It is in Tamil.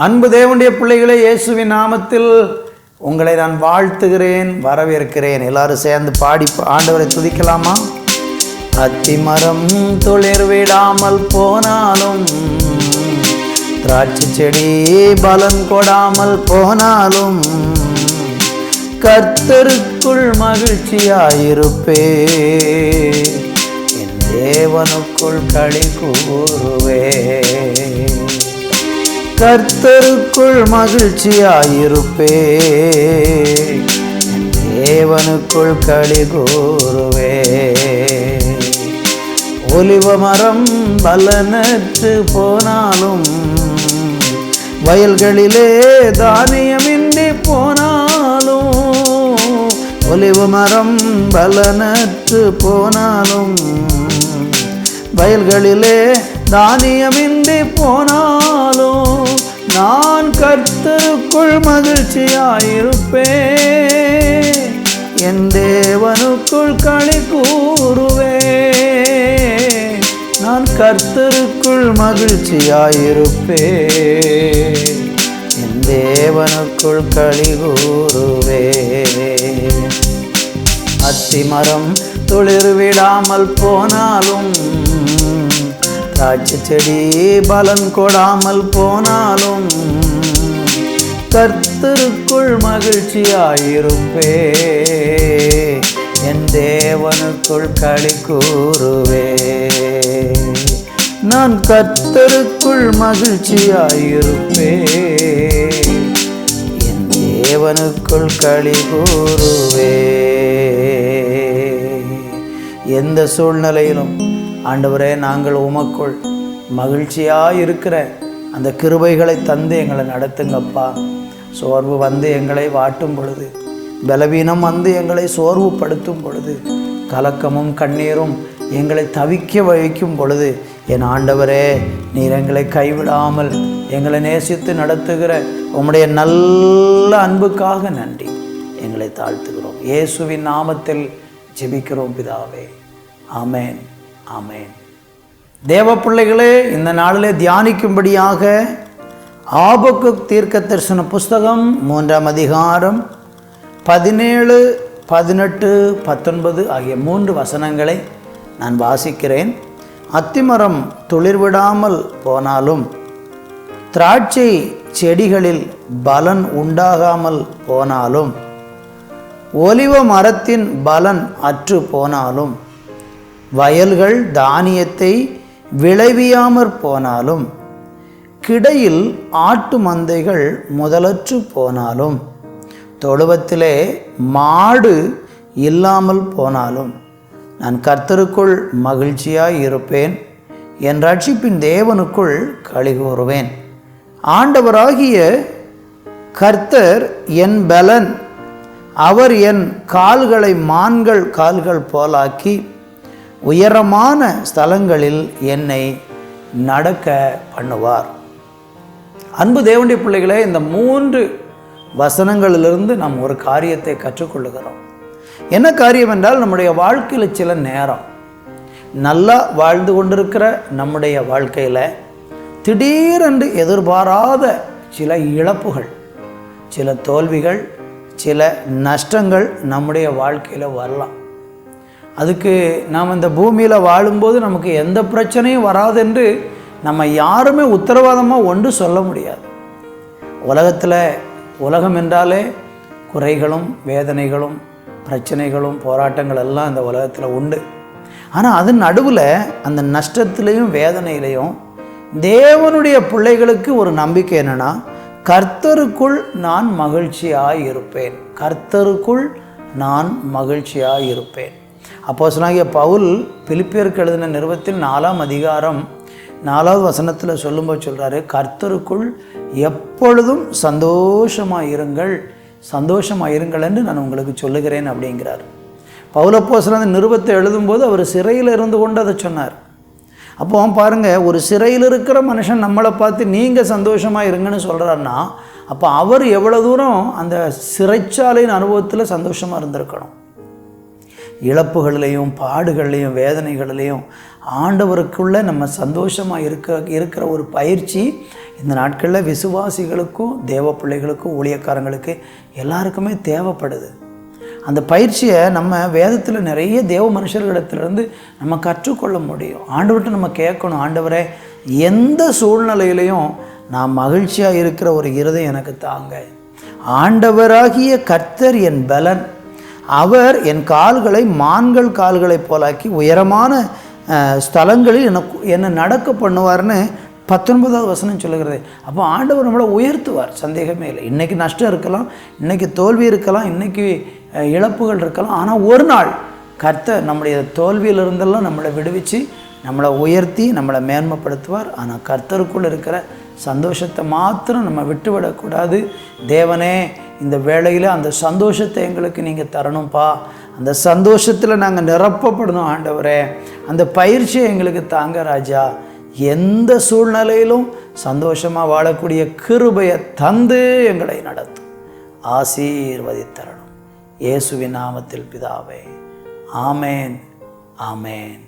அன்பு தேவனுடைய பிள்ளைகளே, இயேசுவின் நாமத்தில் உங்களை நான் வாழ்த்துகிறேன், வரவேற்கிறேன். எல்லாரும் சேர்ந்து பாடி ஆண்டவரை துதிக்கலாமா? அத்திமரம் துளிர் விடாமல் போனாலும், திராட்சை செடி பலன் கொடாமல் போனாலும், கர்த்தருக்குள் மகிழ்ச்சியாயிருப்பே, என் தேவனுக்குள் களி கூறுவே. கர்த்தருக்குள் மகிழ்ச்சியாயிருப்பே, என் தேவனுக்குள் களி கூறுவே. ஒலிவ மரம் பலனற்று போனாலும், வயல்களிலே தானியமின்றி போனாலும், ஒலிவ மரம் பலனற்று போனாலும், வயல்களிலே தானியமின்றி போனாலும், நான் கர்த்தருக்குள் மகிழ்ச்சியாயிருப்பே, என் தேவனுக்குள் களி கூறுவே. நான் கர்த்தருக்குள் மகிழ்ச்சியாயிருப்பே, என் தேவனுக்குள் களி கூறுவே. அத்திமரம் துளிர் விடாமல் போனாலும், திராட்சை செடி பலன் கொடாமல் போனாலும், கர்த்தருக்குள் மகிழ்ச்சியாயிருப்பே, என் தேவனுக்குள் களி கூறுவே. நான் கர்த்தருக்குள் மகிழ்ச்சியாயிருப்பே, என் தேவனுக்குள் களி கூறுவே. எந்த சூழ்நிலையிலும் ஆண்டவரே, நாங்கள் உமக்குள் மகிழ்ச்சியாக இருக்கிற அந்த கிருபைகளை தந்து எங்களை நடத்துங்கப்பா. சோர்வு வந்து எங்களை வாட்டும் பொழுது, பலவீனம் வந்து எங்களை சோர்வுபடுத்தும் பொழுது, கலக்கமும் கண்ணீரும் எங்களை தவிக்க வைக்கும் பொழுது, என் ஆண்டவரே, நீர் எங்களை கைவிடாமல் எங்களை நேசித்து நடத்துகிற உம்முடைய நல்ல அன்புக்காக நன்றி. எங்களை தாழ்த்துகிறோம். இயேசுவின் நாமத்தில் ஜெபிக்கிறோம் பிதாவே. ஆமேன், ஆமேன். தேவ பிள்ளைகளே, இந்த நாளிலே தியானிக்கும்படியாக ஆபக்குக் தீர்க்க தரிசன புஸ்தகம் 3ஆம் அதிகாரம் 17, 18, 19 ஆகிய 3 வசனங்களை நான் வாசிக்கிறேன். அத்திமரம் துளிர்விடாமல் போனாலும், திராட்சை செடிகளில் பலன் உண்டாகாமல் போனாலும், ஒலிவ மரத்தின் பலன் அற்று போனாலும், வயல்கள் தானியத்தை விளைவியாமற் போனாலும், கிடையில் ஆட்டு மந்தைகள் முதலற்று போனாலும், தொழுவத்திலே மாடு இல்லாமல் போனாலும், நான் கர்த்தருக்குள் மகிழ்ச்சியாய் இருப்பேன், என் ரட்சிப்பின் தேவனுக்குள் களி கூறுவேன். ஆண்டவராகிய கர்த்தர் என் பலன், அவர் என் கால்களை மான்கள் கால்கள் போலாக்கி, உயரமான ஸ்தலங்களில் என்னை நடக்க பண்ணுவார். அன்பு தேவனுடைய பிள்ளைகளே, இந்த 3 வசனங்களிலிருந்து நாம் ஒரு காரியத்தை கற்றுக்கொள்ளுகிறோம். என்ன காரியம் என்றால், நம்முடைய வாழ்க்கையில் சில நேரம் நல்லா வாழ்ந்து கொண்டிருக்கிற நம்முடைய வாழ்க்கையில் திடீரென்று எதிர்பாராத சில இழப்புகள், சில தோல்விகள், சில நஷ்டங்கள் நம்முடைய வாழ்க்கையில் வரலாம். அதுக்கு நாம் இந்த பூமியில் வாழும்போது நமக்கு எந்த பிரச்சனையும் வராதென்று நம்ம யாருமே உத்தரவாதமாக ஒன்று சொல்ல முடியாது. உலகம் என்றாலே குறைகளும் வேதனைகளும் பிரச்சனைகளும் போராட்டங்கள் எல்லாம் இந்த உலகத்தில் உண்டு. ஆனால் அதன் நடுவில் அந்த நஷ்டத்திலையும் வேதனையிலையும் தேவனுடைய பிள்ளைகளுக்கு ஒரு நம்பிக்கை என்னென்னா, கர்த்தருக்குள் நான் மகிழ்ச்சியாக இருப்பேன், கர்த்தருக்குள் நான் மகிழ்ச்சியாக இருப்பேன். அப்போஸ்தலனாகிய பவுல் பிலிப்பியருக்கு எழுதின நிருபத்தில் 4ஆம் அதிகாரம் 4வது வசனத்தில் சொல்லும்போது சொல்கிறாரு, கர்த்தருக்குள் எப்பொழுதும் சந்தோஷமாக இருங்கள் என்று நான் உங்களுக்கு சொல்லுகிறேன் அப்படிங்கிறார். பவுல் அப்போஸ்தலன் நிருபத்தை எழுதும்போது அவர் சிறையில் இருந்து கொண்டு அதை சொன்னார். அப்போ பாருங்கள், ஒரு சிறையில் இருக்கிற மனுஷன் நம்மளை பார்த்து நீங்கள் சந்தோஷமாக இருங்கன்னு சொல்கிறாருன்னா, அப்போ அவர் எவ்வளோ தூரம் அந்த சிறைச்சாலையின் அனுபவத்தில் சந்தோஷமாக இருந்திருக்கணும். இழப்புகளிலையும் பாடுகள்லையும் வேதனைகளிலையும் ஆண்டவருக்குள்ளே நம்ம சந்தோஷமாக இருக்கிற ஒரு பயிற்சி இந்த நாட்களில் விசுவாசிகளுக்கும் தேவ பிள்ளைகளுக்கும் ஊழியக்காரங்களுக்கு எல்லாருக்குமே தேவைப்படுது. அந்த பயிற்சியை நம்ம வேதத்தில் நிறைய தேவ மனுஷர்களிடத்திலிருந்து நம்ம கற்றுக்கொள்ள முடியும். ஆண்டவர்கிட்ட நம்ம கேட்கணும், ஆண்டவரே எந்த சூழ்நிலையிலையும் நான் மகிழ்ச்சியாக இருக்கிற ஒரு இருதயம் எனக்கு தாங்க. ஆண்டவராகிய கர்த்தர் என் பலன், அவர் என் கால்களை மான்கள் கால்களை போலாக்கி உயரமான ஸ்தலங்களில் என்னை நடக்க பண்ணுவார்னு 19வது வசனம் சொல்லுகிறது. அப்போ ஆண்டவர் நம்மளை உயர்த்துவார், சந்தேகமே இல்லை. இன்றைக்கி நஷ்டம் இருக்கலாம், இன்றைக்கி தோல்வி இருக்கலாம், இன்றைக்கி இழப்புகள் இருக்கலாம். ஆனால் ஒரு நாள் கர்த்தர் நம்முடைய தோல்வியிலிருந்தெல்லாம் நம்மளை விடுவித்து நம்மளை உயர்த்தி நம்மளை மேன்மைப்படுத்துவார். ஆனால் கர்த்தருக்குள் இருக்கிற சந்தோஷத்தை மாத்திரம் நம்ம விட்டுவிடக்கூடாது. தேவனே, இந்த வேளையில் அந்த சந்தோஷத்தை எங்களுக்கு நீங்கள் தரணும்ப்பா, அந்த சந்தோஷத்தில் நாங்கள் நிரப்பப்படணும் ஆண்டவரே, அந்த பயிற்சியை எங்களுக்கு தாங்க ராஜா. எந்த சூழ்நிலையிலும் சந்தோஷமாக வாழக்கூடிய கிருபையை தந்து எங்களை நடத்தும், ஆசீர்வதித்தரணும். இயேசுவின் நாமத்தில் பிதாவே, ஆமேன், ஆமேன்.